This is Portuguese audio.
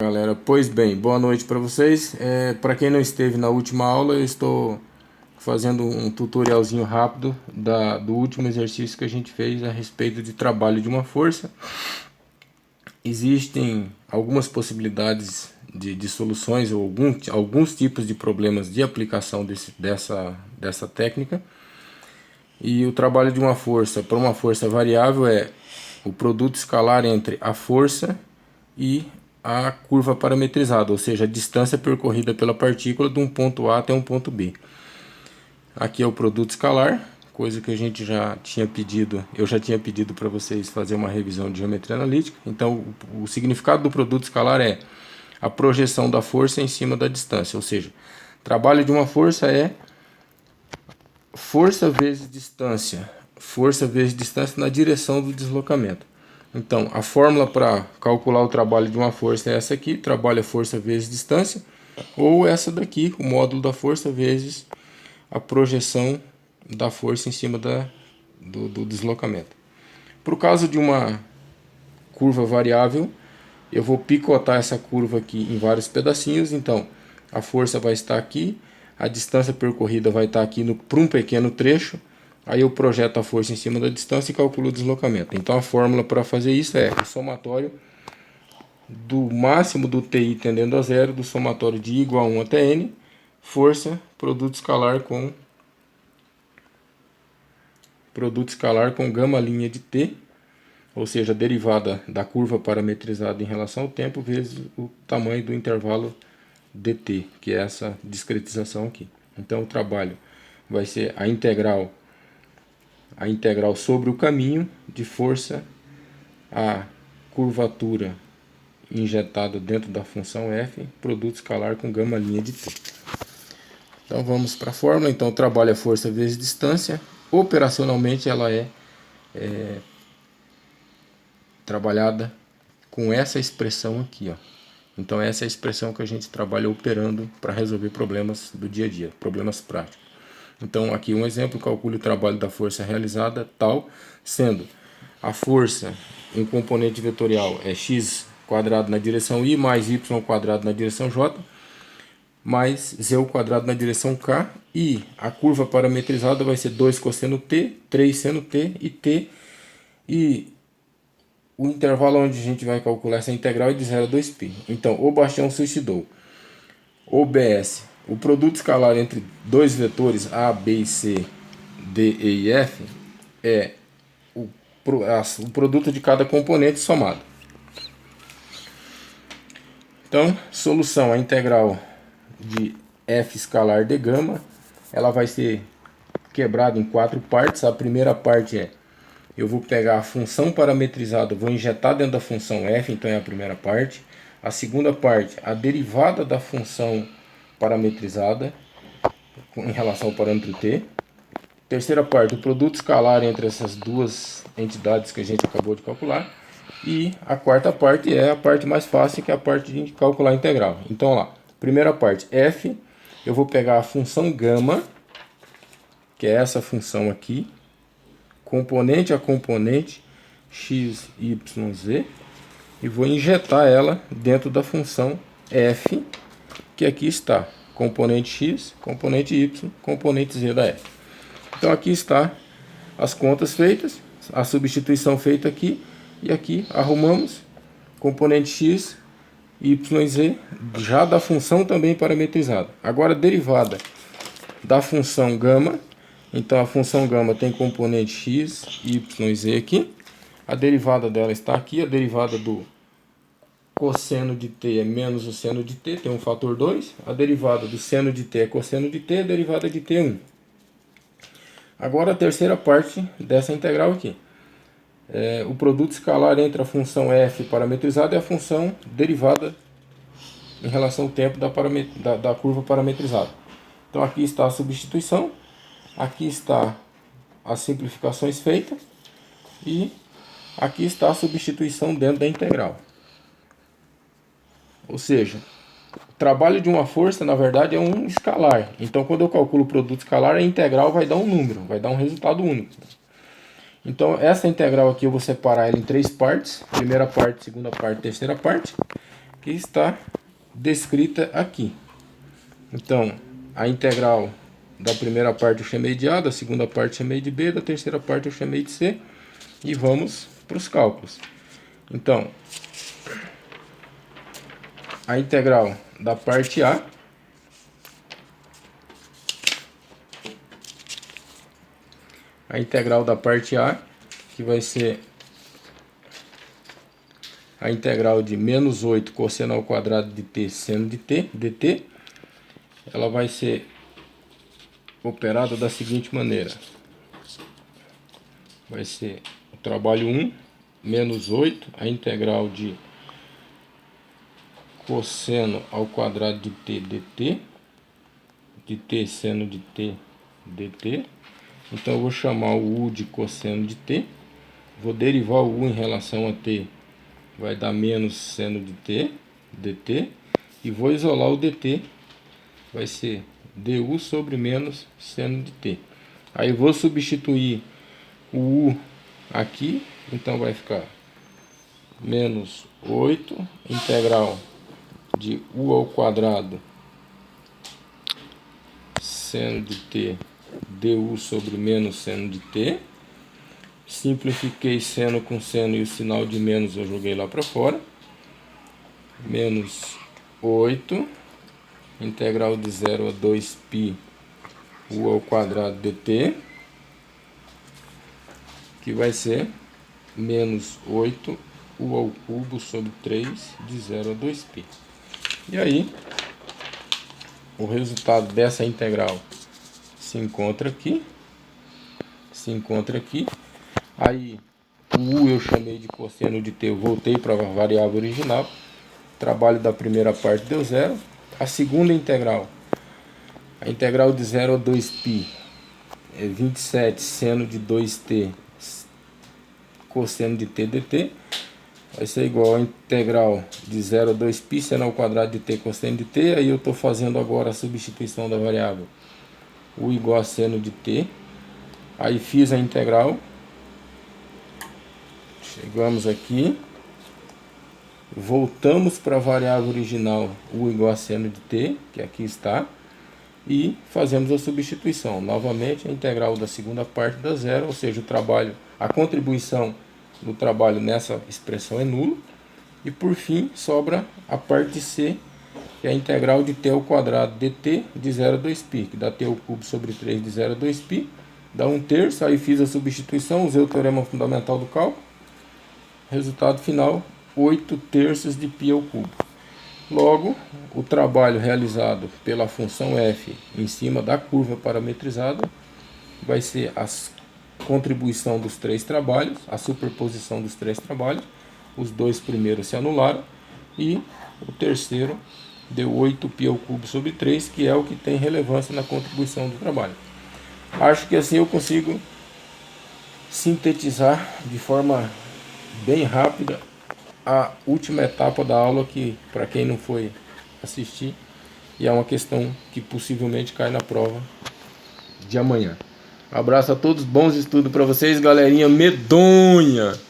Galera, pois bem, boa noite para vocês. Para quem não esteve na última aula, eu estou fazendo um tutorialzinho rápido do último exercício que a gente fez a respeito de trabalho de uma força. Existem algumas possibilidades de soluções ou alguns tipos de problemas de aplicação dessa técnica. E o trabalho de uma força para uma força variável é o produto escalar entre a força e a curva parametrizada, ou seja, a distância percorrida pela partícula de um ponto A até um ponto B. Aqui é o produto escalar, coisa que a gente já tinha pedido, eu já tinha pedido para vocês fazer uma revisão de geometria analítica. Então, o significado do produto escalar é a projeção da força em cima da distância, ou seja, trabalho de uma força é força vezes distância na direção do deslocamento. Então, a fórmula para calcular o trabalho de uma força é essa aqui, trabalho é força vezes distância, ou essa daqui, o módulo da força vezes a projeção da força em cima do deslocamento. Para o caso de uma curva variável, eu vou picotar essa curva aqui em vários pedacinhos, então a força vai estar aqui, a distância percorrida vai estar aqui para um pequeno trecho. Aí eu projeto a força em cima da distância e calculo o deslocamento. Então a fórmula para fazer isso é o somatório do máximo do TI tendendo a zero, do somatório de I igual a 1 até N, força, produto escalar com gama linha de T, ou seja, a derivada da curva parametrizada em relação ao tempo, vezes o tamanho do intervalo dt, que é essa discretização aqui. Então o trabalho vai ser a integral sobre o caminho de força a curvatura injetada dentro da função f, produto escalar com gama linha de t. Então vamos para a fórmula. Então o trabalho é força vezes distância. Operacionalmente ela é trabalhada com essa expressão aqui, ó. Então essa é a expressão que a gente trabalha operando para resolver problemas do dia a dia, problemas práticos. Então aqui um exemplo, calcule o trabalho da força realizada tal, sendo a força em componente vetorial é x quadrado na direção y mais y quadrado na direção j, mais z quadrado na direção k, e a curva parametrizada vai ser 2 cosseno t, 3 seno t e t, e o intervalo onde a gente vai calcular essa integral é de 0 a 2π. Então o Bastião suscitou OBS, o produto escalar entre dois vetores A, B e C, D, E e F, é o produto de cada componente somado. Então, solução, a integral de f escalar de gama, ela vai ser quebrada em 4 partes. A primeira parte é, eu vou pegar a função parametrizada, vou injetar dentro da função f, então é a primeira parte. A segunda parte, a derivada da função parametrizada em relação ao parâmetro t. Terceira parte, o produto escalar entre essas duas entidades que a gente acabou de calcular. E a quarta parte é a parte mais fácil, que é a parte de calcular a integral. Então, lá, primeira parte, f, eu vou pegar a função gama, que é essa função aqui, componente a componente, x, y, z, e vou injetar ela dentro da função f, que aqui está, componente x, componente y, componente z da f. Então aqui está as contas feitas, a substituição feita aqui, e aqui arrumamos componente x, y e z, já da função também parametrizada. Agora derivada da função gama, então a função gama tem componente x, y e z aqui, a derivada dela está aqui, a derivada do cosseno de t é menos o seno de t, tem um fator 2, a derivada do seno de t é cosseno de t, a derivada de t é 1. Agora a terceira parte dessa integral aqui. O produto escalar entre a função f parametrizada e a função derivada em relação ao tempo da curva parametrizada. Então aqui está a substituição, aqui está as simplificações feitas e aqui está a substituição dentro da integral. Ou seja, o trabalho de uma força, na verdade, é um escalar. Então, quando eu calculo o produto escalar, a integral vai dar um número, vai dar um resultado único. Então, essa integral aqui eu vou separar ela em 3 partes. Primeira parte, segunda parte, terceira parte. que está descrita aqui. Então, a integral da primeira parte eu chamei de A, da segunda parte eu chamei de B, da terceira parte eu chamei de C. E vamos para os cálculos. Então, a integral da parte A que vai ser a integral de menos 8 cosseno ao quadrado de t seno de t, dt, ela vai ser operada da seguinte maneira. Vai ser o trabalho 1, menos 8, a integral de cosseno ao quadrado de t dt, de t seno de t dt. Então eu vou chamar o u de cosseno de t, vou derivar o u em relação a t, vai dar menos seno de t dt, e vou isolar o dt, vai ser du sobre menos seno de t. Aí vou substituir o u aqui, então vai ficar menos 8, integral de u ao quadrado seno de t du sobre menos seno de t. Simplifiquei seno com seno e o sinal de menos eu joguei lá para fora. Menos 8, integral de 0 a 2π u ao quadrado dt, que vai ser menos 8 u ao cubo sobre 3 de 0 a 2π. E aí, o resultado dessa integral se encontra aqui. Aí, o u eu chamei de cosseno de t, eu voltei para a variável original. O trabalho da primeira parte deu 0. A segunda integral, a integral de 0 a 2π, é 27 seno de 2t cosseno de t dt. Vai ser igual a integral de 0 a 2π seno ao quadrado de t cosseno de t. Aí eu estou fazendo agora a substituição da variável u igual a seno de t. Aí fiz a integral. Chegamos aqui. Voltamos para a variável original u igual a seno de t, que aqui está. E fazemos a substituição. Novamente a integral da segunda parte dá 0, ou seja, o trabalho, a contribuição do trabalho nessa expressão é nulo. E por fim sobra a parte C, que é a integral de t ao quadrado dt de 0 a 2π, que dá t ao cubo sobre 3 de 0 a 2π, dá 1/3. Aí fiz a substituição, usei o teorema fundamental do cálculo. Resultado final, 8/3 de π ao cubo. Logo, o trabalho realizado pela função f em cima da curva parametrizada vai ser a contribuição dos três trabalhos, a superposição dos três trabalhos. Os dois primeiros se anularam e o terceiro deu 8π ao cubo sobre 3, que é o que tem relevância na contribuição do trabalho. Acho que assim eu consigo sintetizar de forma bem rápida a última etapa da aula, que para quem não foi assistir, e é uma questão que possivelmente cai na prova de amanhã. Abraço a todos, bons estudos para vocês, galerinha medonha!